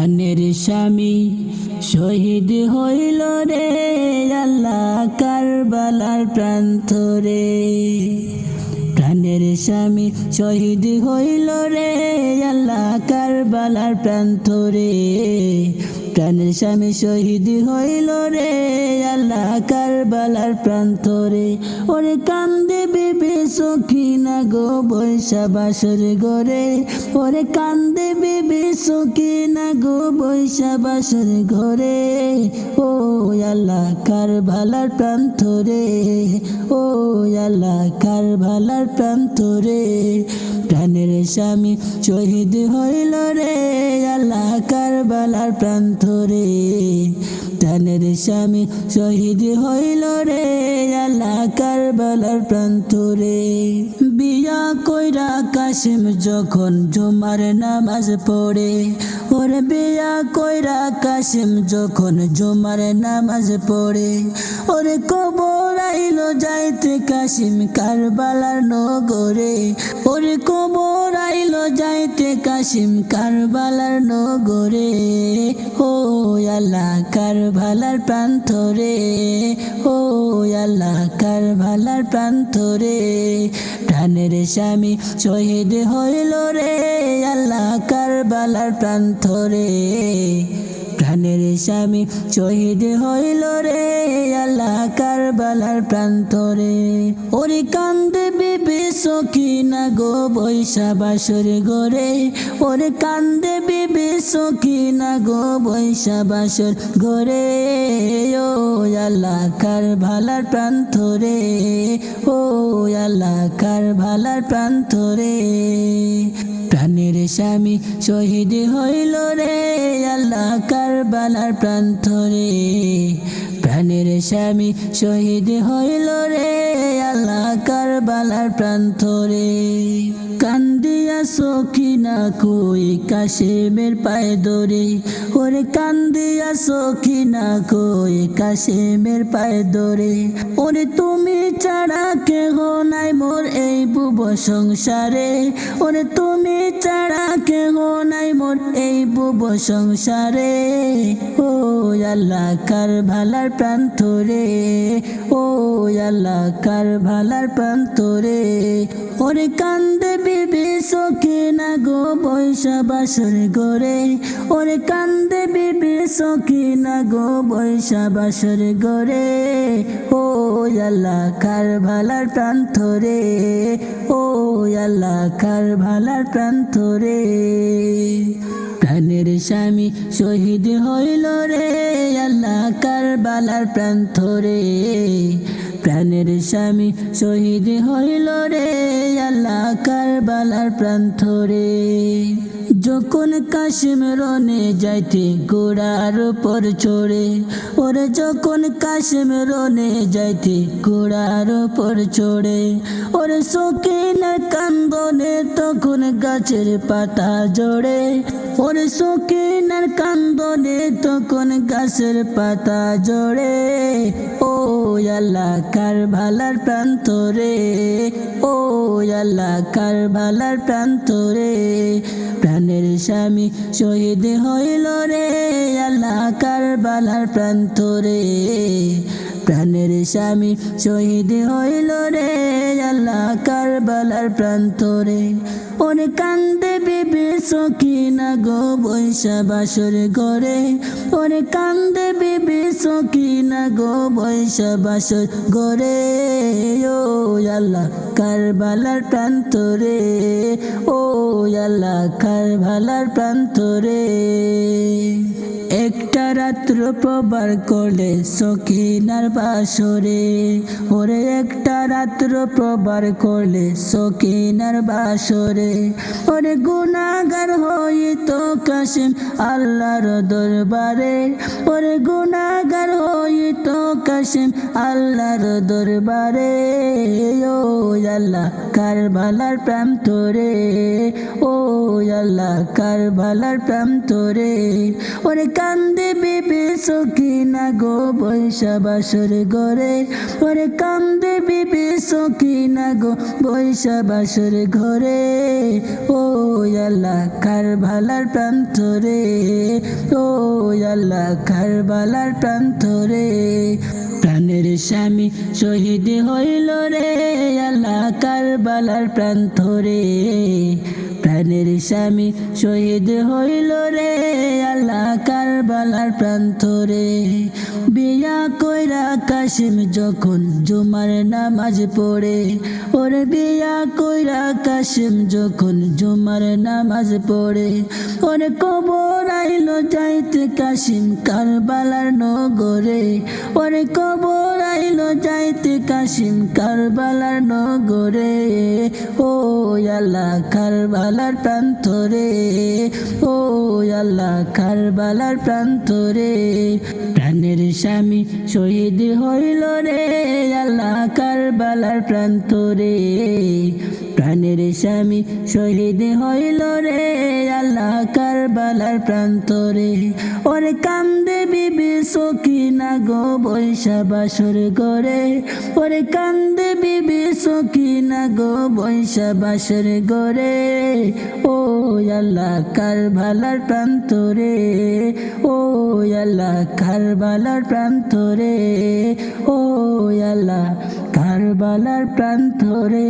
প্রাণের স্বামী শহীদ হইল রে আল্লাহ কারবালার প্রান্তরে। প্রাণের স্বামী শহীদ হইল রে আল্লাহ কারবালার প্রান্তরে। প্রাণের স্বামী শহীদ হইল রে আল্লাহ কারবালার প্রান্তরে। ওরে কান্দে বিবি সখিনা গো বৈশা বাসর ঘরে। ওরে কান্দে বিবি সখিনা গো বৈশা বাসর ঘরে। ও আল্লাহ কারবালার প্রান্তরে, ও আল্লাহ কারবালার প্রান্তরে। প্রাণের স্বামী শহীদ হইল রে আল্লাহ কারবালার প্রান্তরে। প্রাণের স্বামী শহীদ হইল রে আল্লাহ কারবালার প্রান্তরে। বিয়া কইরা কাশিম যখন জুমার নামাজ পড়ে। ওরে বিয়া কইরা কাশিম যখন জুমার নামাজ পড়ে। ওরে কবর আইল যাইতে কাশিম কারবালার নগরে। ওরে কবর আইল যাইতে কাশিম কারবালার নগরে। ও আল্লাহ কারবালার প্রান্তরে, ও আল্লাহ কারবালার প্রান্তরে। প্রাণের স্বামী শহীদ হইল রে আল্লাহ কারবালার প্রান্তরে। প্রাণের স্বামী শহীদ হইল রে আল্লাহ কারবালার প্রান্তরে। ওরে কান্দে বিবি সখিনা গো বৈশা বাসর ঘরে। ওরে কান্দে বিবি সখিনা গো বৈশা বাসর ঘরে। ও আল্লাহ কারবালার প্রান্তরে, ও আল্লাহ কারবালার প্রান্তরে। প্রাণের স্বামী শহীদ হইল রে আল্লাহ কারবালার প্রান্তরে। প্রাণের স্বামী শহীদ হইল রে আল্লাহ কারবালার প্রান্তরে। কান্দিয়া সখিনা কই কাশেমের পায়ে ধরে। ওরে কান্দিয়া সখিনা কই কাশেমের পায়ে ধরে। ওরে তুমি ছাড়া কেহ নাই মোর এই বুব সংসারে। ওরে তুমি ছাড়া কেহ নাই মোর এই বুব সংসারে। ও আল্লাহ কারবালার প্রান্তরে, ও আল্লাহ কারবালার প্রান্তরে। ওরে কান্দে বিবি সখিনা গো বৈশা বাসর ঘরে। ওরে কান্দে বিবি সখিনা গো বৈশা বাসর ঘরে। ও আল্লাহ কারবালার প্রান্তরে, ও আল্লাহ কারবালার প্রান্তরে। প্রাণের স্বামী শহীদ হইল রে আল্লাহ কারবালার প্রান্তরে। প্রাণের স্বামী শহীদ হইল রে আল্লাহ কারবালার প্রান্তরে। যখন কাশিম রনে যাইতে ঘোড়ার উপর চড়ে। ওরে যখন কাশিম রনে যাইতে ঘোড়ার উপর চড়ে। ওরে সখিনার কান্দনে তখন গাছের পাতা জড়ে। ওরে সখিনার কান্দনে তখন গাছের পাতা জড়ে। ও আল্লাহ কারবালার প্রান্তরে, ও আল্লাহ কারবালার প্রান্তরে। প্রাণের স্বামী শহীদ হইল রে আল্লাহ কারবালার প্রান্তরে। প্রাণের স্বামী শহীদ হইল রে আল্লাহ কারবালার প্রান্তরে। ওরে কান্দে বিবি সখিনা গো বৈশা বাসর ঘরে। ওরে কান্দে বিবি সখিনা গো বৈশা বাসর ঘরে। ও আল্লাহ কারবালার প্রান্তরে, ও আল্লাহ কারবালার প্রান্তরে। একটা রাত্র প্রবার করলে সখিনার বাসরে। ওরে একটা রাত্র প্রবার করলে সখিনার বাসরে। ওরে গুনাহগার হইত কাশিম আল্লাহর দরবারে। ওরে গুনাহগার হইত কাশিম আল্লাহর দরবারে। ও আল্লাহ কারবালার প্রান্তরে, ও আল্লাহ কারবালার প্রান্তরে। ওরে কান্দে বিবি সকিনা গো বৈশা বাসর ঘরে, ওরে কান্দে বিবি সকিনা গো বৈশা বাসর ঘরে। ও আল্লাহ কারবালার প্রান্তরে, ও আল্লাহ কারবালার প্রান্তরে, প্রাণের স্বামী শহীদ হইল রে আল্লাহ কারবালার প্রান্তরে। প্রাণের স্বামী শহীদ হইল রে আল্লাহ কারবালার প্রান্তরে। বিয়া কইরা কাশিম যখন জুমার নামাজ পড়ে, ওরে বিয়া কইরা কাশিম যখন জুমার নামাজ পড়ে, ওরে কবর আইল যাইতে কাশিম কারবালার নগরে, ওরে কবর আইল যাইতে কাশিম কারবালার নগরে। ও আল্লাহ কারবালার প্রান্তরে, ও আল্লাহ কারবালার প্রান্তরে, প্রাণের স্বামী শহীদ হইল রে আল্লাহ কারবালার প্রান্তরে। প্রাণের স্বামী শহীদ হইল রে আল্লাহ কারবালার প্রান্তরে। ওরে কান্দে বিবি সকিনা গো বৈশা বাসর ঘরে, ওরে কান্দে বিবি সকিনা গো বৈশা বাসর ঘরে। ও আল্লাহ কারবালার প্রান্তরে, ও আল্লাহ কারবালার প্রান্তরে, ও আল্লাহ কারবালার প্রান্তরে।